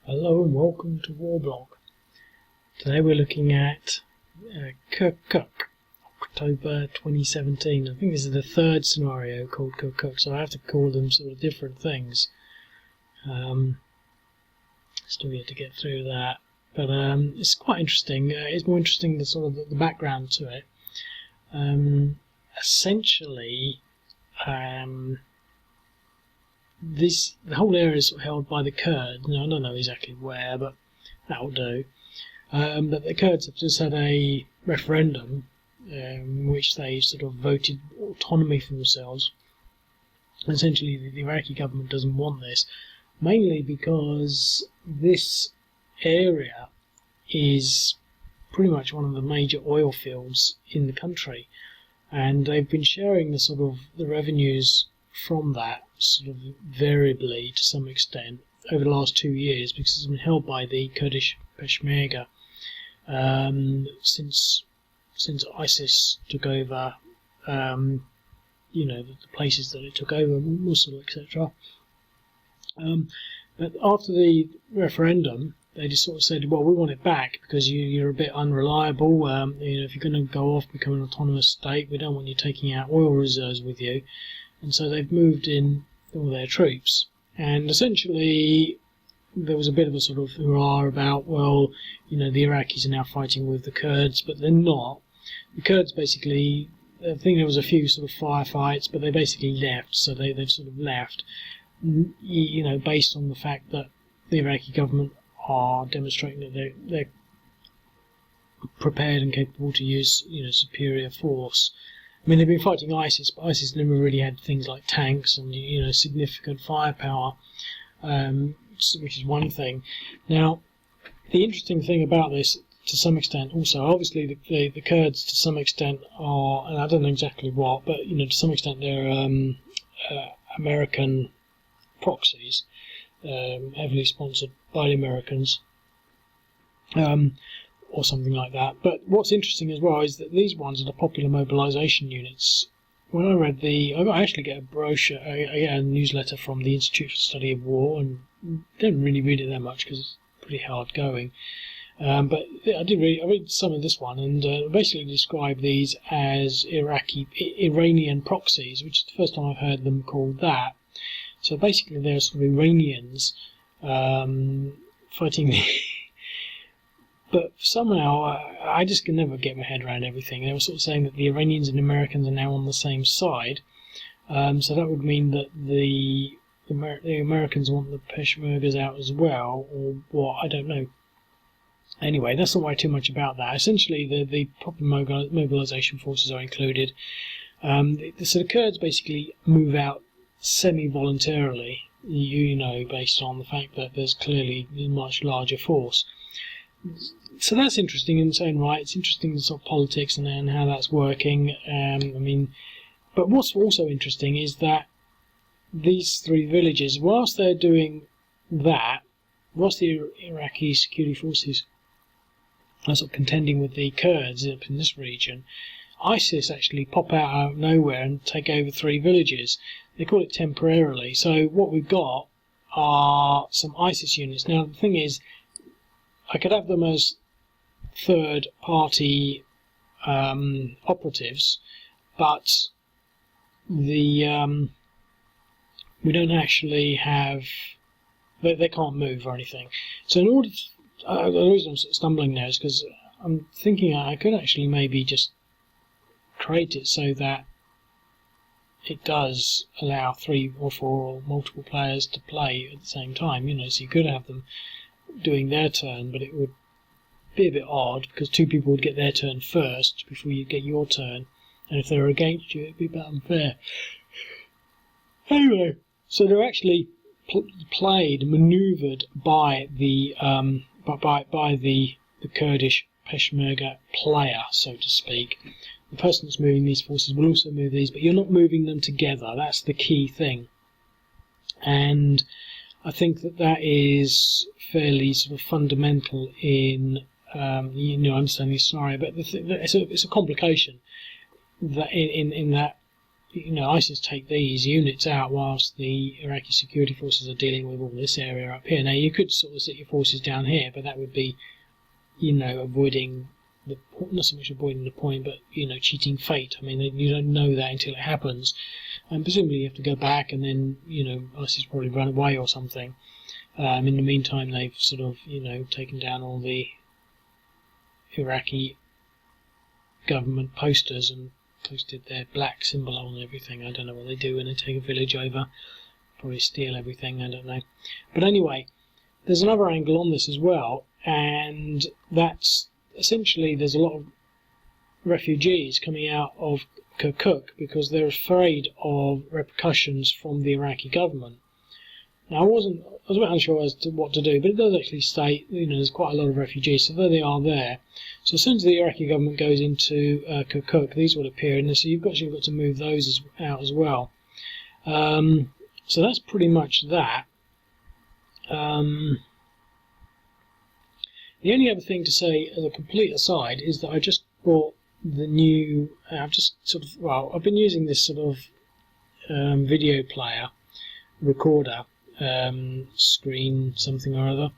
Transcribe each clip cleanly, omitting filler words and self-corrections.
Hello and welcome to Warblog. Today we're looking at Kirkuk, October 2017. I think this is the third scenario called Kirkuk, so I have to call them sort of different things. Still yet to get through that, but it's quite interesting. It's more interesting the sort of the background to it. Essentially, the whole area is held by the Kurds. Now, I don't know exactly where, but that'll do. But the Kurds have just had a referendum in which they sort of voted autonomy for themselves. Essentially, the Iraqi government doesn't want this, mainly because this area is pretty much one of the major oil fields in the country, and they've been sharing the sort of the revenues from that sort of variably to some extent over the last 2 years, because it's been held by the Kurdish Peshmerga since ISIS took over, the places that it took over, Mosul, etc. But after the referendum, they just sort of said, well, we want it back because you're a bit unreliable. If you're going to go off, become an autonomous state, we don't want you taking out oil reserves with you. And so they've moved in all their troops. And essentially, there was a bit of a sort of hurrah about, well, the Iraqis are now fighting with the Kurds, but they're not. The Kurds basically, I think there was a few sort of firefights, but they basically left. So they've sort of left, based on the fact that the Iraqi government are demonstrating that they're prepared and capable to use, superior force. I mean, they've been fighting ISIS, but ISIS never really had things like tanks and, significant firepower, which is one thing. Now, the interesting thing about this, to some extent, also, obviously the Kurds, to some extent, are, and I don't know exactly what, but, to some extent they're American proxies, heavily sponsored by the Americans, or something like that. But what's interesting as well is that these ones are the Popular Mobilisation units. When I read I actually get a brochure, I get a newsletter from the Institute for Study of War, and don't really read it that much because it's pretty hard going. But I read some of this one, and basically describe these as Iranian proxies, which is the first time I've heard them called that. So basically, they're sort of Iranians fighting. But somehow, I just can never get my head around everything. They were sort of saying that the Iranians and Americans are now on the same side. So that would mean that the Americans want the Peshmergas out as well, or what, I don't know. Anyway, that's not worry too much about that. Essentially, the Popular Mobilisation Forces are included. So the Kurds basically move out semi-voluntarily, based on the fact that there's clearly a much larger force. So that's interesting in its own right. It's interesting the sort of politics and how that's working. But what's also interesting is that these three villages, whilst they're doing that, whilst the Iraqi security forces are sort of contending with the Kurds up in this region, ISIS actually pop out of nowhere and take over three villages. They call it temporarily. So what we've got are some ISIS units. Now the thing is, I could have them as third-party operatives, but we don't actually have. They can't move or anything. So in order, the reason I'm stumbling now is because I'm thinking I could actually maybe just create it so that it does allow 3 or 4 or multiple players to play at the same time. So you could have them doing their turn, but it would be a bit odd because 2 people would get their turn first before you get your turn, and if they were against you, it'd be a bit unfair. Anyway, so they're actually manoeuvred by the the Kurdish Peshmerga player, so to speak. The person that's moving these forces will also move these, but you're not moving them together. That's the key thing, and I think that is fairly sort of fundamental in understanding the scenario. But it's a complication that in that ISIS take these units out whilst the Iraqi security forces are dealing with all this area up here. Now, you could sort of sit your forces down here, but that would be, avoiding not so much avoiding the point, but cheating fate. I mean, you don't know that until it happens, and presumably you have to go back, and then ISIS probably run away or something. In the meantime, they've sort of taken down all the Iraqi government posters and posted their black symbol on everything. I don't know what they do when they take a village over. Probably steal everything, I don't know. But anyway, there's another angle on this as well, and that's essentially there's a lot of refugees coming out of Kirkuk because they're afraid of repercussions from the Iraqi government. Now, I was a bit unsure as to what to do, but it does actually state, there's quite a lot of refugees, so there they are there. So as soon as the Iraqi government goes into Kirkuk, these will appear, and so you've actually got to move those out as well. So that's pretty much that. The only other thing to say as a complete aside is that I just bought the new, I've been using this sort of video player, recorder, screen something or other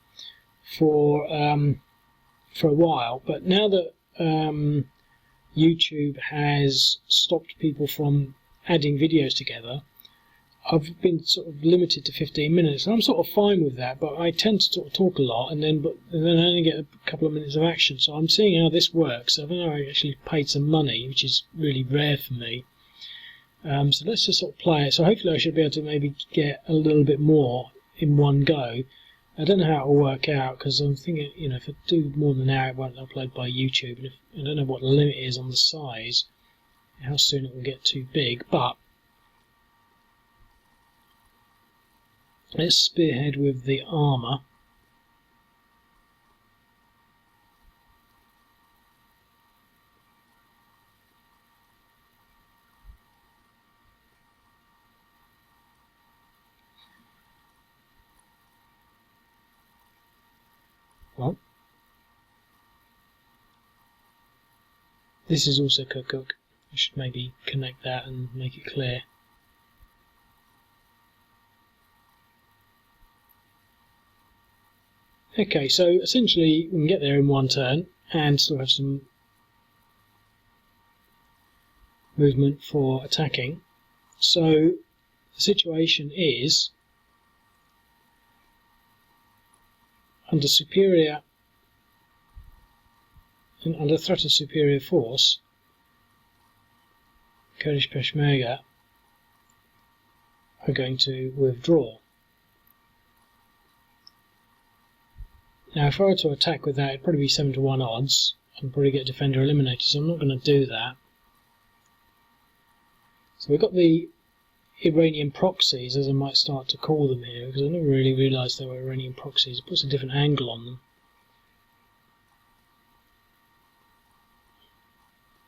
for a while, but now that YouTube has stopped people from adding videos together, I've been sort of limited to 15 minutes, and I'm sort of fine with that, but I tend to sort of talk a lot and then I only get a couple of minutes of action, so I'm seeing how this works. I've actually paid some money, which is really rare for me. So let's just sort of play it. So hopefully I should be able to maybe get a little bit more in one go. I don't know how it will work out, because I'm thinking, if I do more than an hour, it won't upload by YouTube. And I don't know what the limit is on the size, how soon it will get too big. But let's spearhead with the armour. Well, this is also Kirkuk. I should maybe connect that and make it clear. Okay, so essentially we can get there in one turn and still have some movement for attacking. So the situation is, under threat of superior force, Kurdish Peshmerga are going to withdraw. Now, if I were to attack with that, it'd probably be 7-to-1 odds, and probably get defender eliminated, so I'm not going to do that. So we've got the Iranian proxies, as I might start to call them here, because I never really realised they were Iranian proxies. It puts a different angle on them.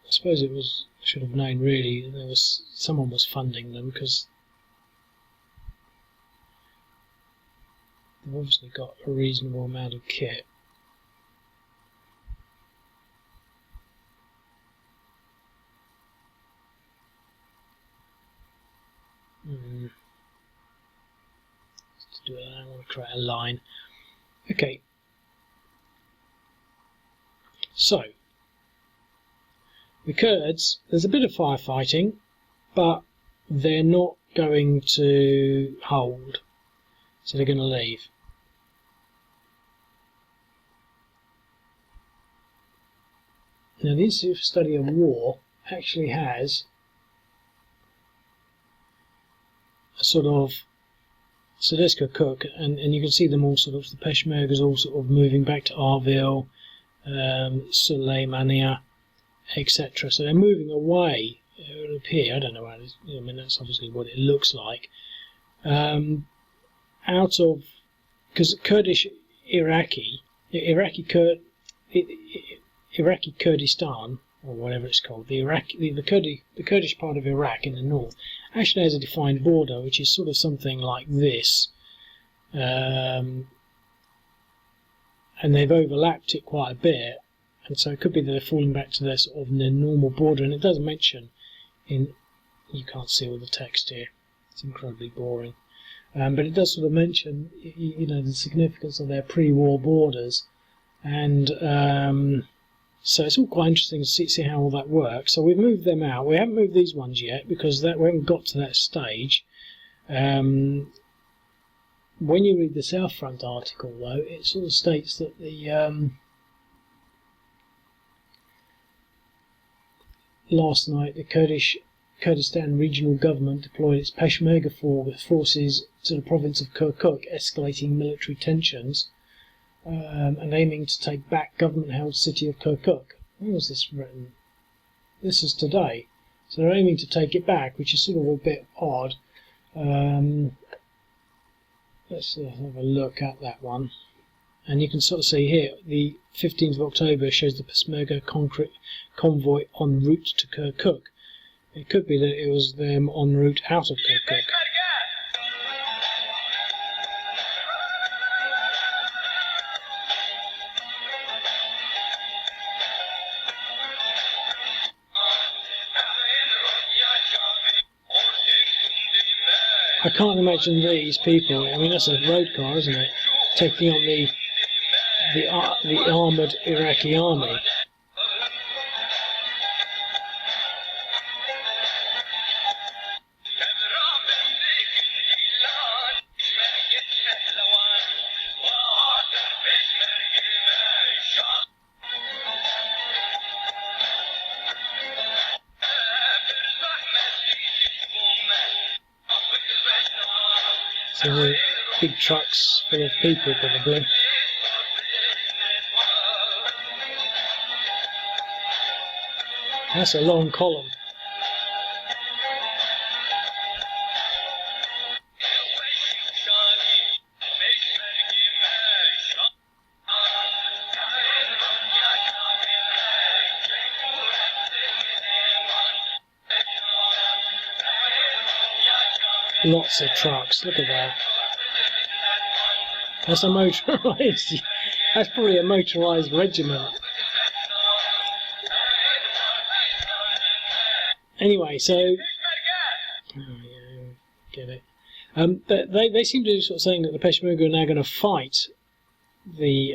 I suppose I should have known really that someone was funding them, because they've obviously got a reasonable amount of kit. To do that, I want to create a line. Okay. So, the Kurds, there's a bit of firefighting, but they're not going to hold, so they're going to leave. Now, the Institute for Study of War actually has a sort of, so there's Kirkuk, and you can see them all sort of, the Peshmergas all sort of moving back to Arvil, Suleimania, etc. So they're moving away, it would appear, I don't know how it is, I mean that's obviously what it looks like, out of, because Kurdish Iraqi Kurdistan, or whatever it's called, the Kurdish part of Iraq in the north, actually has a defined border, which is sort of something like this, and they've overlapped it quite a bit, and so it could be that they're falling back to their sort of their normal border, and it does mention in you can't see all the text here. It's incredibly boring. But it does sort of mention, the significance of their pre-war borders, and so it's all quite interesting to see how all that works. So we've moved them out. We haven't moved these ones yet because we haven't got to that stage. When you read the South Front article, though, it sort of states that the last night the Kurdistan regional government deployed its Peshmerga forces to the province of Kirkuk, escalating military tensions and aiming to take back government-held city of Kirkuk. When was this written? This is today. So they're aiming to take it back, which is sort of a bit odd. Let's have a look at that one. And you can sort of see here, the 15th of October shows the Peshmerga convoy en route to Kirkuk. It could be that it was them en route out of Kirkuk. I can't imagine these people, I mean that's a road car, isn't it, taking on the armoured Iraqi army. So big trucks full of people probably. That's a long column. Lots of trucks, look at that. That's a motorised, that's probably a motorised regiment. Anyway, so, oh yeah, get it. They seem to be sort of saying that the Peshmerga are now going to fight the,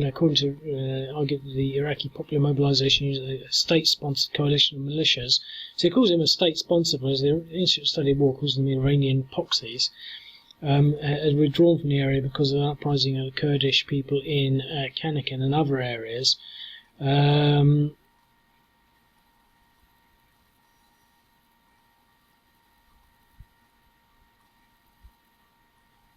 according to the Iraqi Popular Mobilisation, a state-sponsored coalition of militias. So it calls them a state-sponsored, whereas the Institute of Study of War calls them the Iranian proxies. Has withdrawn from the area because of an uprising of the Kurdish people in Kanakin and other areas.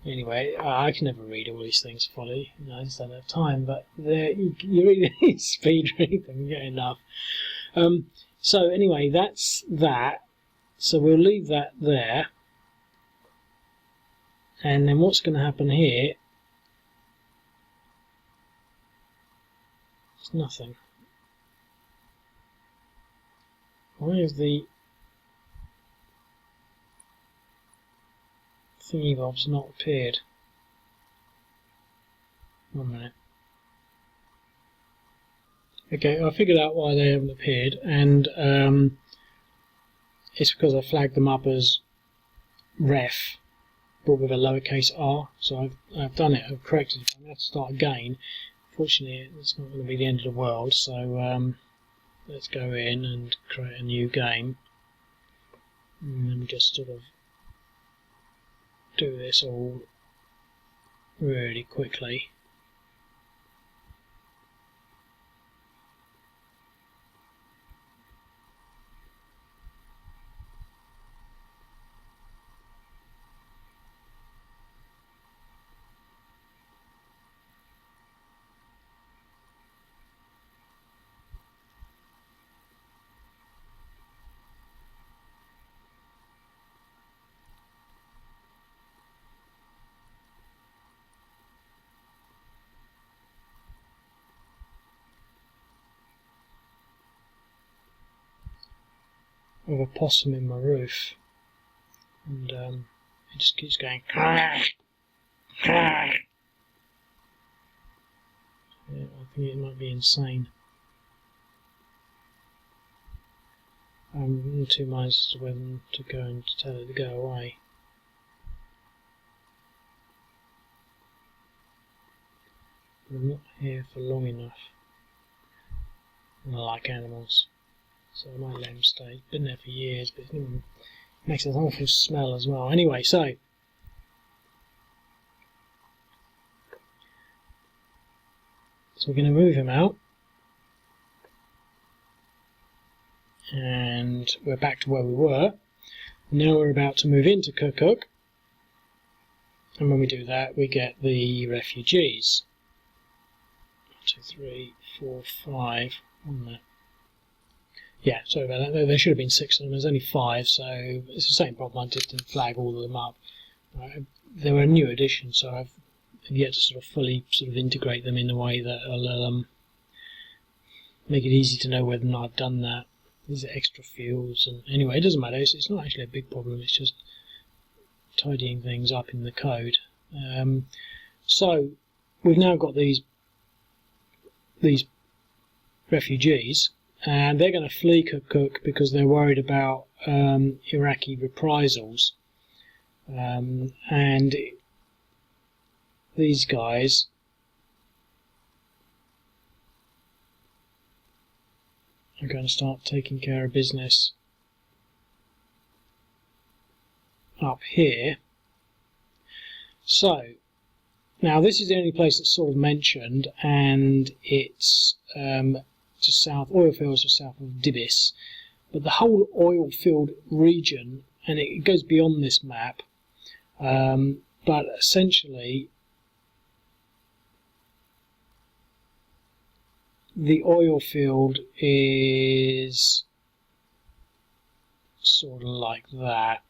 Anyway, I can never read all these things fully. I just don't have time. But you read it, speed read them, you get enough. So anyway, that's that. So we'll leave that there. And then what's going to happen here? It's nothing. Why is the thingy bobs not appeared? 1 minute. Okay, I figured out why they haven't appeared, and it's because I flagged them up as ref, but with a lowercase r. So I've done it. I've corrected it. I'm going to have to start again. Fortunately, it's not going to be the end of the world. So let's go in and create a new game, and then we just sort of do this all really quickly. With a possum in my roof, and it just keeps going. Yeah, I think it might be insane. I'm in two minds as to whether to go and tell it to go away. I'm not here for long enough. And I like animals, so I might let him stay. He's been there for years, but it makes an awful smell as well. Anyway, so we're going to move him out, and we're back to where we were. Now we're about to move into Kirkuk, and when we do that, we get the refugees. 1, 2, 3, 4, 5. Yeah, sorry about that. There should have been 6 of them. There's only 5, so it's the same problem. I just didn't flag all of them up. They were a new addition, so I've yet to sort of fully integrate them in a way that will make it easy to know whether or not I've done that. These are extra fields, and anyway, it doesn't matter. It's not actually a big problem. It's just tidying things up in the code. So we've now got these refugees, and they're going to flee Kirkuk because they're worried about Iraqi reprisals, and these guys are going to start taking care of business up here. So now this is the only place that's sort of mentioned, and it's just south, oil fields just south of Dibis, but the whole oil field region, and it goes beyond this map, but essentially the oil field is sort of like that,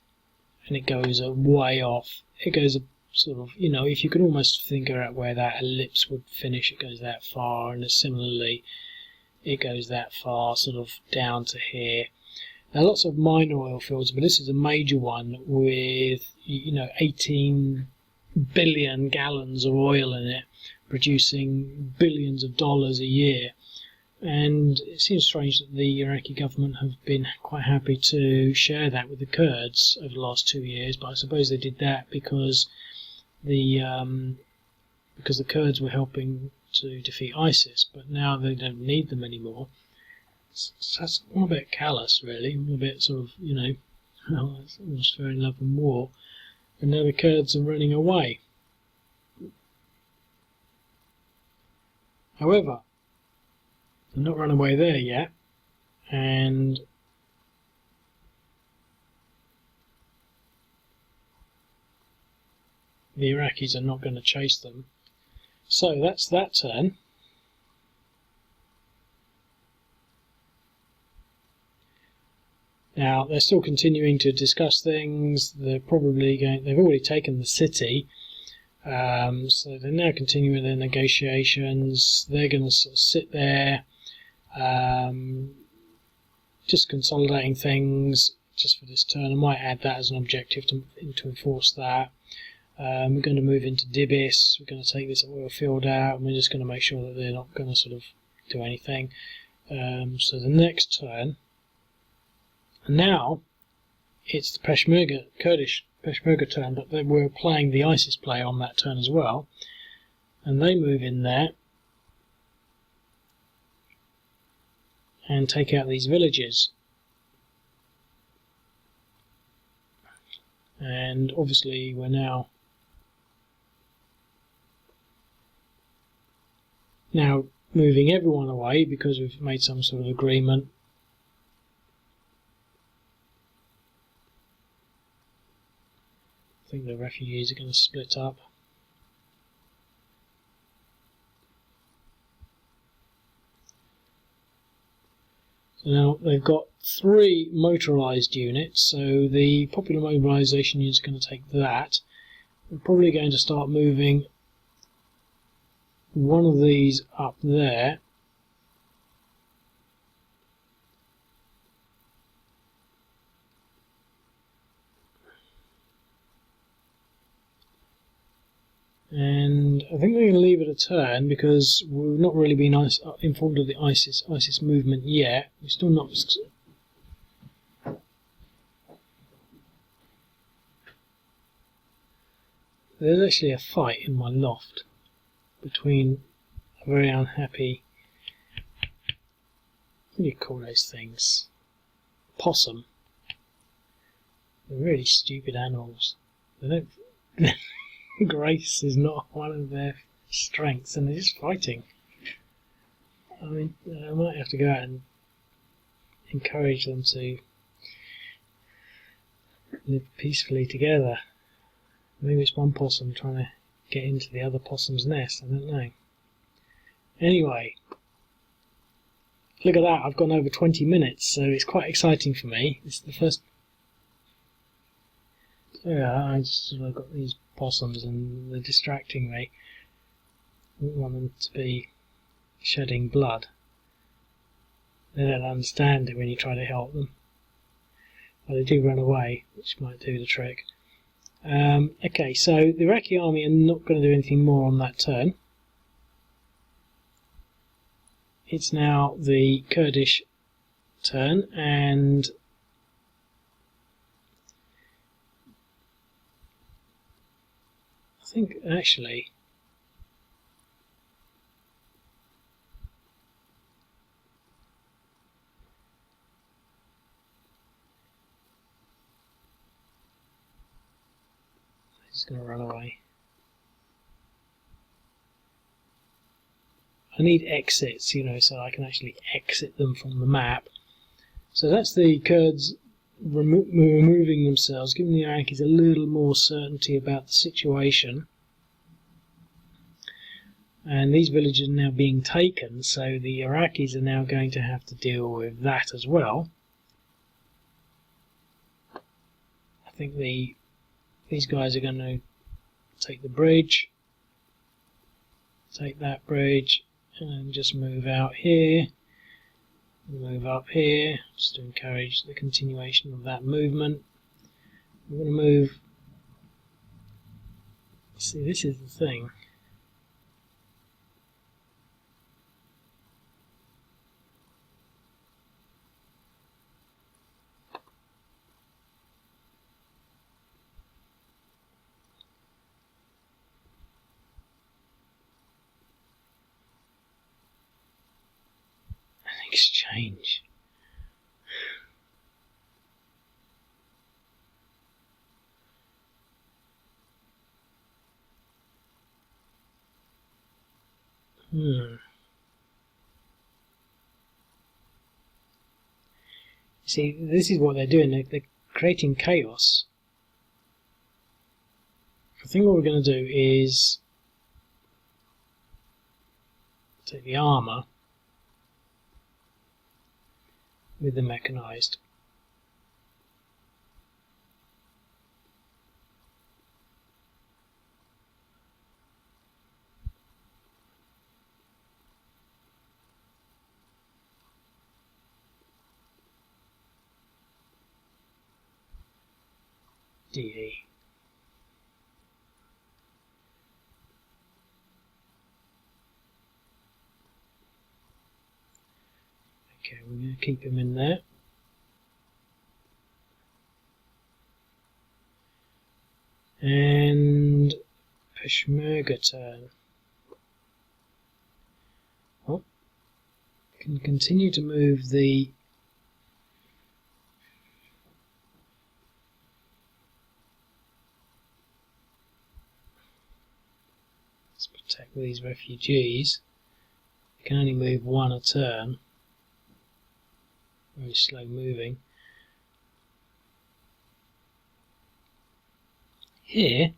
and it goes way off. It goes sort of, if you can almost figure out where that ellipse would finish, it goes that far, and similarly it goes that far, sort of down to here. Now lots of minor oil fields, but this is a major one with 18 billion gallons of oil in it, producing billions of dollars a year. And it seems strange that the Iraqi government have been quite happy to share that with the Kurds over the last 2 years, but I suppose they did that because the Kurds were helping to defeat ISIS, but now they don't need them anymore. So that's all a bit callous, really, a bit sort of, it's almost fair in love and war, and now the Kurds are running away. However, they've not run away there yet, and the Iraqis are not going to chase them. So that's that turn. Now they're still continuing to discuss things. They're probably going. They've already taken the city, so they're now continuing their negotiations. They're going to sort of sit there, just consolidating things just for this turn. I might add that as an objective to enforce that. We're going to move into Dibis. We're going to take this oil field out, and we're just going to make sure that they're not going to sort of do anything. So the next turn, and now it's the Kurdish Peshmerga turn, but they were playing the ISIS play on that turn as well, and they move in there and take out these villages. And obviously we're now moving everyone away because we've made some sort of agreement. I think the refugees are going to split up. So now they've got 3 motorised units, so the Popular Mobilisation units are going to take that. We're probably going to start moving one of these up there, and I think we're going to leave it a turn because we've not really been informed of the ISIS movement yet. We're still not there's actually a fight in my loft between a very unhappy, what do you call those things? Possum. They're really stupid animals. They don't. Grace is not one of their strengths, and they're just fighting. I mean, I might have to go out and encourage them to live peacefully together. Maybe it's one possum trying to get into the other possum's nest, I don't know. Anyway, look at that, I've gone over 20 minutes, so it's quite exciting for me. It's the first... Yeah, I've got these possums and they're distracting me. I don't want them to be shedding blood. They don't understand it when you try to help them. Well, they do run away, which might do the trick. Okay, so the Iraqi army are not going to do anything more on that turn. It's now the Kurdish turn, and I think actually he's going to run away. I need exits, you know, so I can actually exit them from the map. So that's the Kurds removing themselves, giving the Iraqis a little more certainty about the situation. And these villages are now being taken, so the Iraqis are now going to have to deal with that as well. I think these guys are going to take the bridge, take that bridge, and just move out here, move up here, just to encourage the continuation of that movement. We're going to move. See, this is the thing. Exchange. See, this is what they're doing. They're creating chaos. I think what we're going to do is take the armour with the mechanised. DE. Okay, we're going to keep him in there. And Peshmerga turn. Oh, can continue to move the let's protect these refugees. You can only move one a turn. Very slow moving. Here,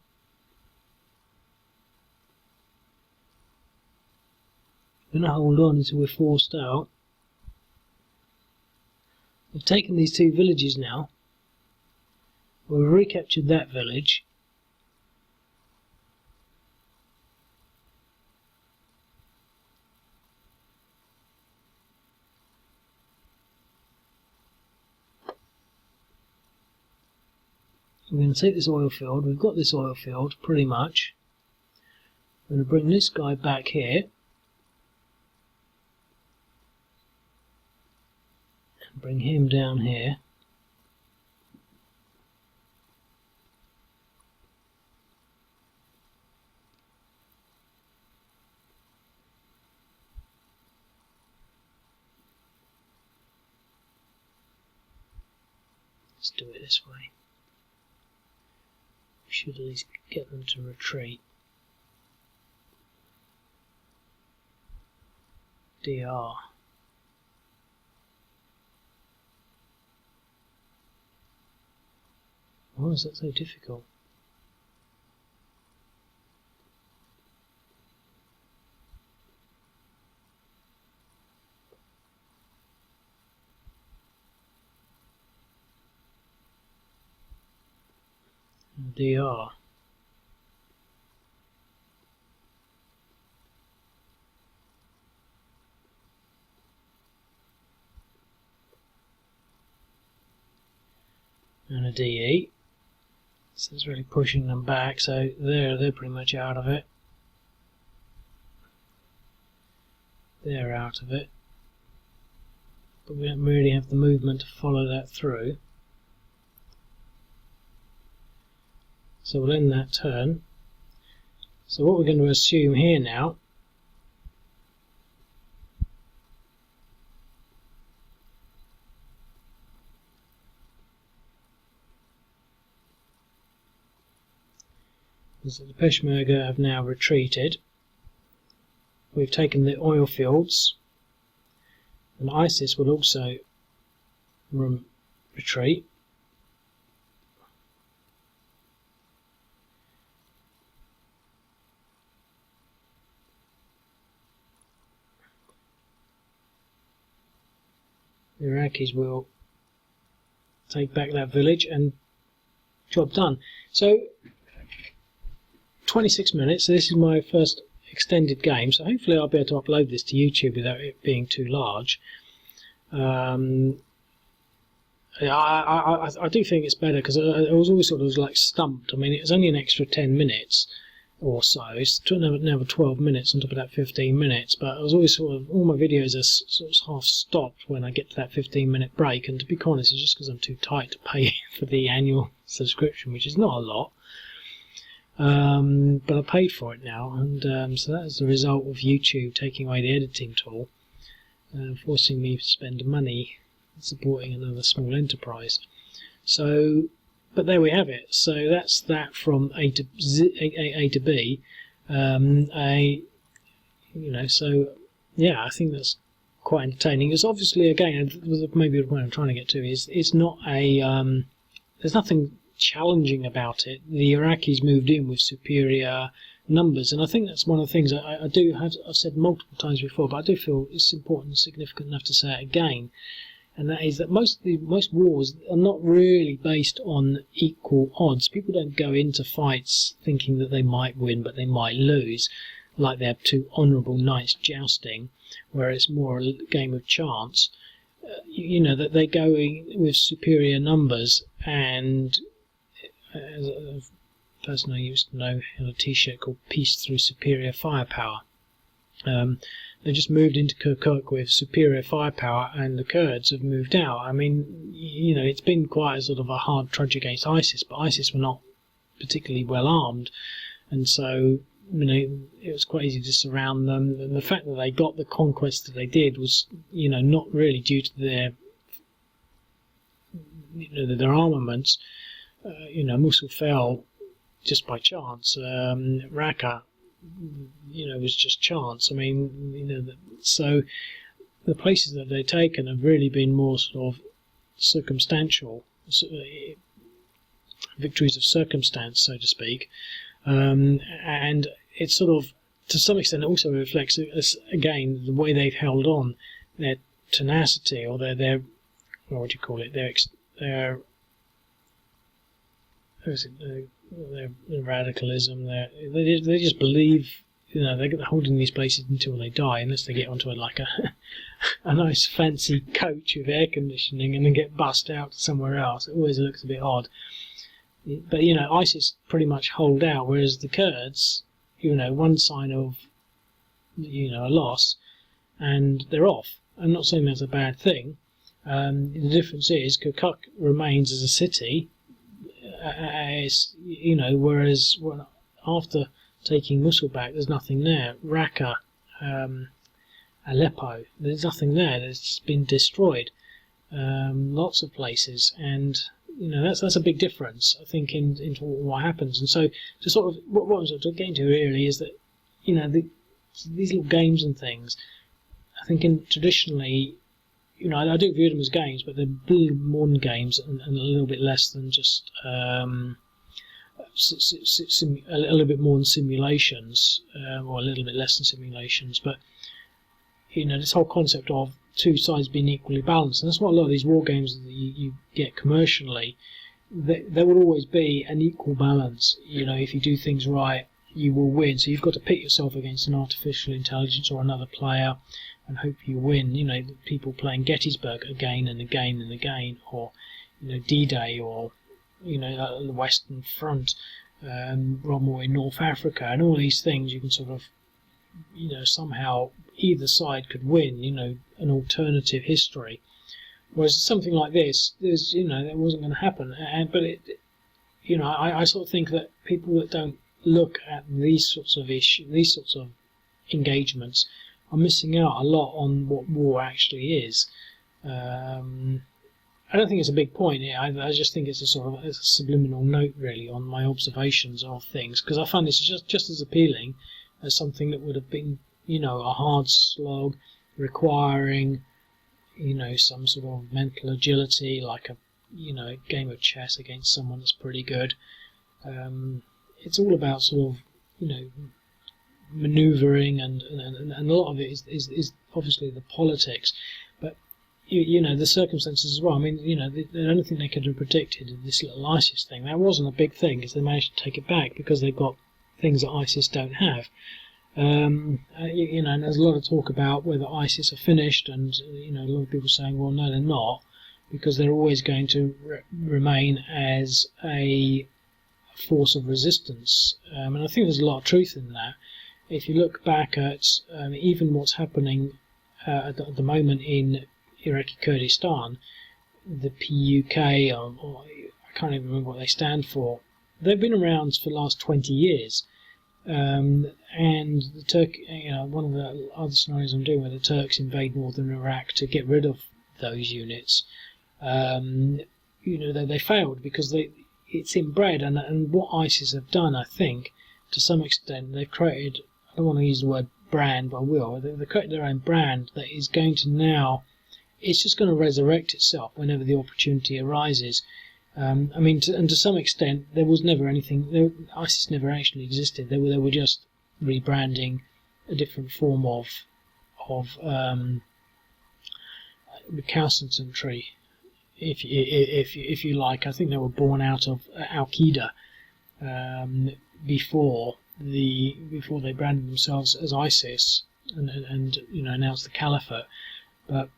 we're going to hold on until we're forced out. We've taken these two villages now. We've recaptured that village. We're going to take this oil field. We've got this oil field pretty much. We're going to bring this guy back here and bring him down here. Let's do it this way. We should at least get them to retreat. DR. Why is that so difficult? DR. And a DE. So it's really pushing them back, so they're pretty much out of it. They're out of it. But we don't really have the movement to follow that through. So we'll end that turn. So what we're going to assume here now is that the Peshmerga have now retreated. We've taken the oil fields, and ISIS will also retreat. The Iraqis will take back that village, and job done. So 26 minutes, so this is my first extended game, so hopefully I'll be able to upload this to YouTube without it being too large. I do think it's better, because I was always sort of like stumped. I mean, it was only an extra 10 minutes or so. It's another 12 minutes on top of that 15 minutes, but I was always sort of, all my videos are sort of half stopped when I get to that 15-minute break, and to be honest, it's just because I'm too tight to pay for the annual subscription, which is not a lot. But I paid for it now, and so that's the result of YouTube taking away the editing tool, forcing me to spend money supporting another small enterprise. So, but there we have it. So that's that from A to B. So yeah, I think that's quite entertaining. It's obviously, again, maybe what I'm trying to get to is it's not a there's nothing challenging about it. The Iraqis moved in with superior numbers, and I think that's one of the things I've said multiple times before, but I do feel it's important and significant enough to say it again, and that is that most wars are not really based on equal odds. People don't go into fights thinking that they might win but they might lose, like they're two honourable knights jousting, where it's more a game of chance. That they go with superior numbers, and as a person I used to know had a t-shirt called Peace Through Superior Firepower. They just moved into Kirkuk with superior firepower, and the Kurds have moved out. I mean, it's been quite a sort of a hard trudge against ISIS, but ISIS were not particularly well armed, and so it was quite easy to surround them. And the fact that they got the conquest that they did was, not really due to their armaments. Mosul fell just by chance. Raqqa, was just chance. I mean, so the places that they've taken have really been more sort of circumstantial, victories of circumstance, so to speak. And it's sort of, to some extent, also reflects, again, the way they've held on, their tenacity, or their what do you call it, their radicalism. They just believe, they're holding these places until they die, unless they get onto a nice fancy coach with air conditioning and then get bussed out somewhere else. It always looks a bit odd. But ISIS pretty much hold out, whereas the Kurds, one sign of a loss, and they're off. I'm not saying that's a bad thing. The difference is Kirkuk remains as a city, whereas after taking Mosul back, there's nothing there. Raqqa, Aleppo, there's nothing there. It's been destroyed. Lots of places, and that's a big difference, I think, into what happens. And so, to sort of what I'm sort of getting to really is that these little games and things, I think, traditionally, I do view them as games, but they're more than games and a little bit less than just a little bit more than simulations, or a little bit less than simulations. But this whole concept of two sides being equally balanced, and that's what a lot of these war games that you get commercially. There will always be an equal balance. If you do things right, you will win. So you've got to pit yourself against an artificial intelligence or another player and hope you win. People playing Gettysburg again and again and again, or D-Day, or the Western Front, Rommel in North Africa, and all these things. You can sort of somehow either side could win, an alternative history. Whereas something like this, that wasn't going to happen. But I sort of think that people that don't look at these sorts of issues, these sorts of engagements, are missing out a lot on what war actually is. I don't think it's a big point. I just think it's a subliminal note, really, on my observations of things, because I find this just as appealing as something that would have been, a hard slog, requiring, some sort of mental agility, like a game of chess against someone that's pretty good. It's all about sort of, manoeuvring, and a lot of it is obviously the politics, but the circumstances as well. I mean, the only thing they could have predicted in this little ISIS thing, that wasn't a big thing, because they managed to take it back because they've got things that ISIS don't have. And there's a lot of talk about whether ISIS are finished, and a lot of people saying, well, no, they're not, because they're always going to remain as a force of resistance. And I think there's a lot of truth in that. If you look back at even what's happening at the moment in Iraqi Kurdistan, the PUK, or I can't even remember what they stand for, they've been around for the last 20 years. And the one of the other scenarios I'm doing, where the Turks invade northern Iraq to get rid of those units, they failed because it's inbred, and what ISIS have done, I think, to some extent, they've created, I don't want to use the word brand, but I will, they've created their own brand that is going to now, it's just going to resurrect itself whenever the opportunity arises. To some extent, there was never anything. ISIS never actually existed. They were just rebranding a different form of recalcitrantry, if you like. I think they were born out of Al Qaeda before they branded themselves as ISIS and announced the caliphate. But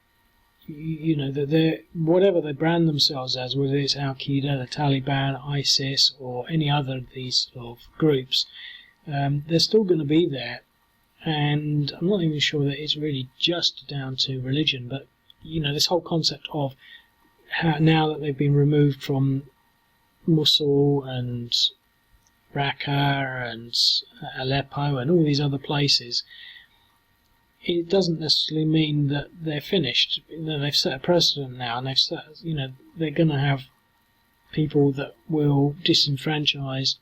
whatever they brand themselves as, whether it's Al Qaeda, the Taliban, ISIS, or any other of these sort of groups, they're still going to be there. And I'm not even sure that it's really just down to religion, but this whole concept of how, now that they've been removed from Mosul and Raqqa and Aleppo and all these other places, it doesn't necessarily mean that they're finished. They've set a precedent now, and they're going to have people that will disenfranchise,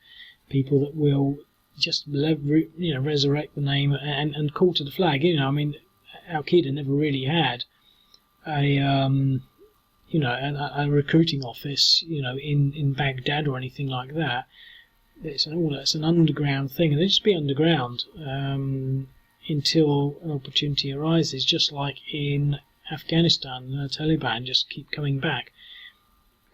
people that will just resurrect the name and call to the flag. Al Qaeda never really had a recruiting office, in Baghdad or anything like that. It's an underground thing, and they just be underground until an opportunity arises, just like in Afghanistan. The Taliban just keep coming back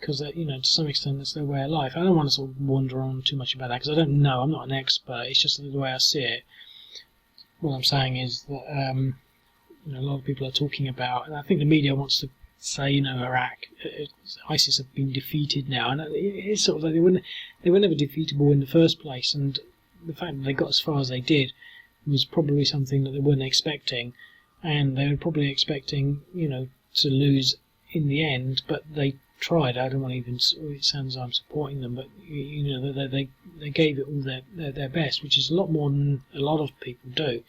because, to some extent, that's their way of life. I don't want to sort of wander on too much about that because I don't know. I'm not an expert. It's just the way I see it. What I'm saying is that a lot of people are talking about, and I think the media wants to say, Iraq, ISIS have been defeated now, and it's sort of like they were never defeatable in the first place, and the fact that they got as far as they did was probably something that they weren't expecting, and they were probably expecting, to lose in the end, but they tried. I don't want to even, it sounds like I'm supporting them, but they gave it all their best, which is a lot more than a lot of people do.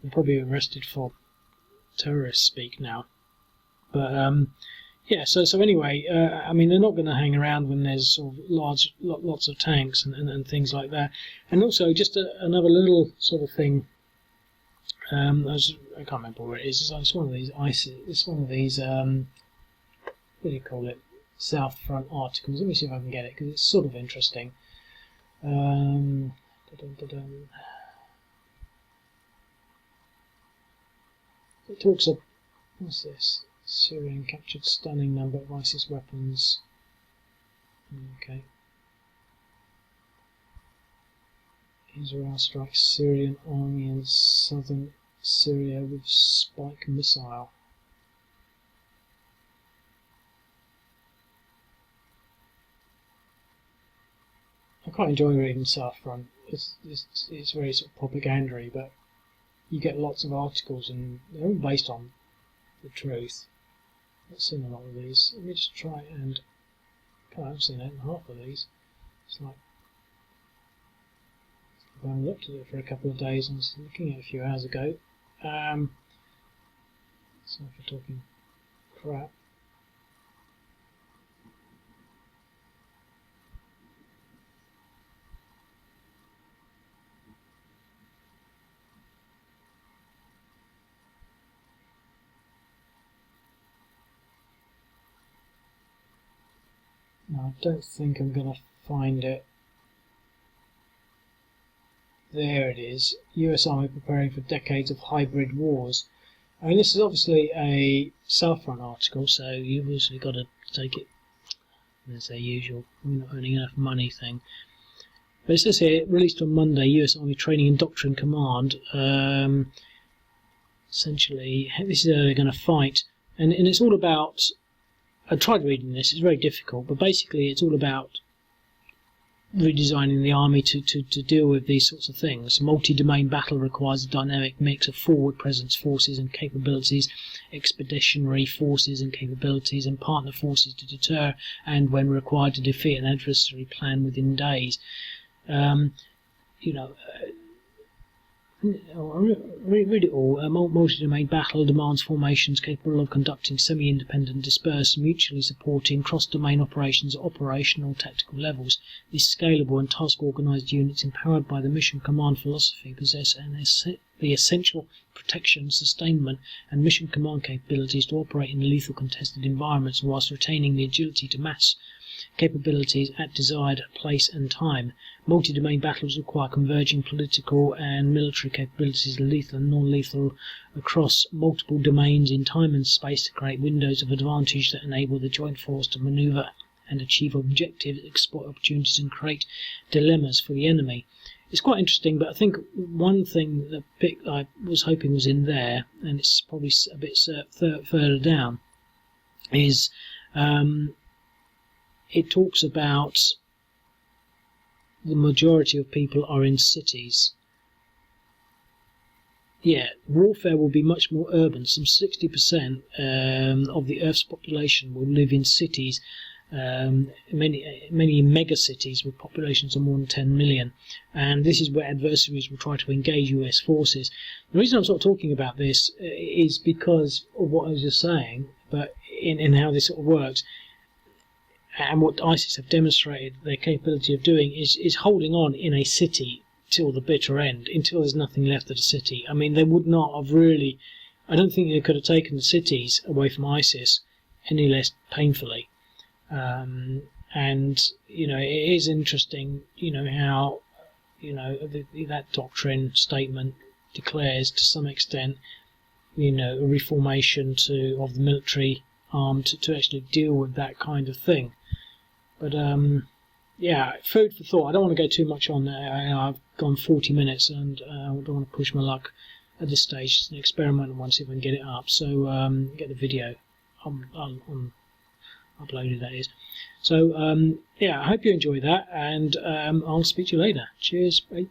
They're probably arrested for terrorist speak now. But yeah, so anyway, I mean, they're not going to hang around when there's sort of lots of tanks and things like that. And also, just another little sort of thing. I can't remember where it is. It's one of these It's one of these what do you call it? South Front articles. Let me see if I can get it because it's sort of interesting. It talks of, what's this? Syrian captured stunning number of ISIS weapons. Okay. Israel strikes Syrian army in southern Syria with Spike missile. I quite enjoy reading South Front. It's very sort of propagandary, but you get lots of articles and they're all based on the truth. I've seen a lot of these. Let me just try and I haven't seen 8.5 of these. It's like I haven't looked at it for a couple of days. I was looking at it a few hours ago. So if we're talking crap. No, I don't think I'm going to find it. There it is. US Army preparing for decades of hybrid wars. I mean, this is obviously a South Front article, so you've obviously got to take it as their usual "we're not earning enough money" thing. But it says here, released on Monday, US Army Training and Doctrine Command. Essentially, this is how they're going to fight. And it's all about, I tried reading this, it's very difficult, but basically it's all about redesigning the army to deal with these sorts of things. Multi-domain battle requires a dynamic mix of forward presence forces and capabilities, expeditionary forces and capabilities, and partner forces to deter and, when required, to defeat an adversary plan within days. Read it all. A multi-domain battle demands formations capable of conducting semi-independent, dispersed, mutually supporting cross-domain operations at operational tactical levels. These scalable and task-organized units, empowered by the mission command philosophy, possess the essential protection, sustainment, and mission command capabilities to operate in lethal contested environments whilst retaining the agility to mass capabilities at desired place and time. Multi-domain battles require converging political and military capabilities, lethal and non-lethal, across multiple domains in time and space to create windows of advantage that enable the joint force to maneuver and achieve objectives, exploit opportunities, and create dilemmas for the enemy. It's quite interesting, but I think one thing that I was hoping was in there, and it's probably a bit further down, is it talks about the majority of people are in cities. Yeah, warfare will be much more urban. Some 60% of the Earth's population will live in cities, many mega cities with populations of more than 10 million. And this is where adversaries will try to engage US forces. The reason I'm sort of talking about this is because of what I was just saying, but in how this sort of works. And what ISIS have demonstrated their capability of doing is holding on in a city till the bitter end, until there's nothing left of the city. I mean, they would not have really, I don't think they could have taken the cities away from ISIS any less painfully. And, it is interesting, how, that doctrine statement declares to some extent, a reformation of the military arm to actually deal with that kind of thing. But yeah, food for thought. I don't want to go too much on there. I've gone 40 minutes and I don't want to push my luck at this stage. It's an experiment. I want to see if I can get it up. So get the video uploaded, that is. So yeah, I hope you enjoy that, and I'll speak to you later. Cheers. Bye.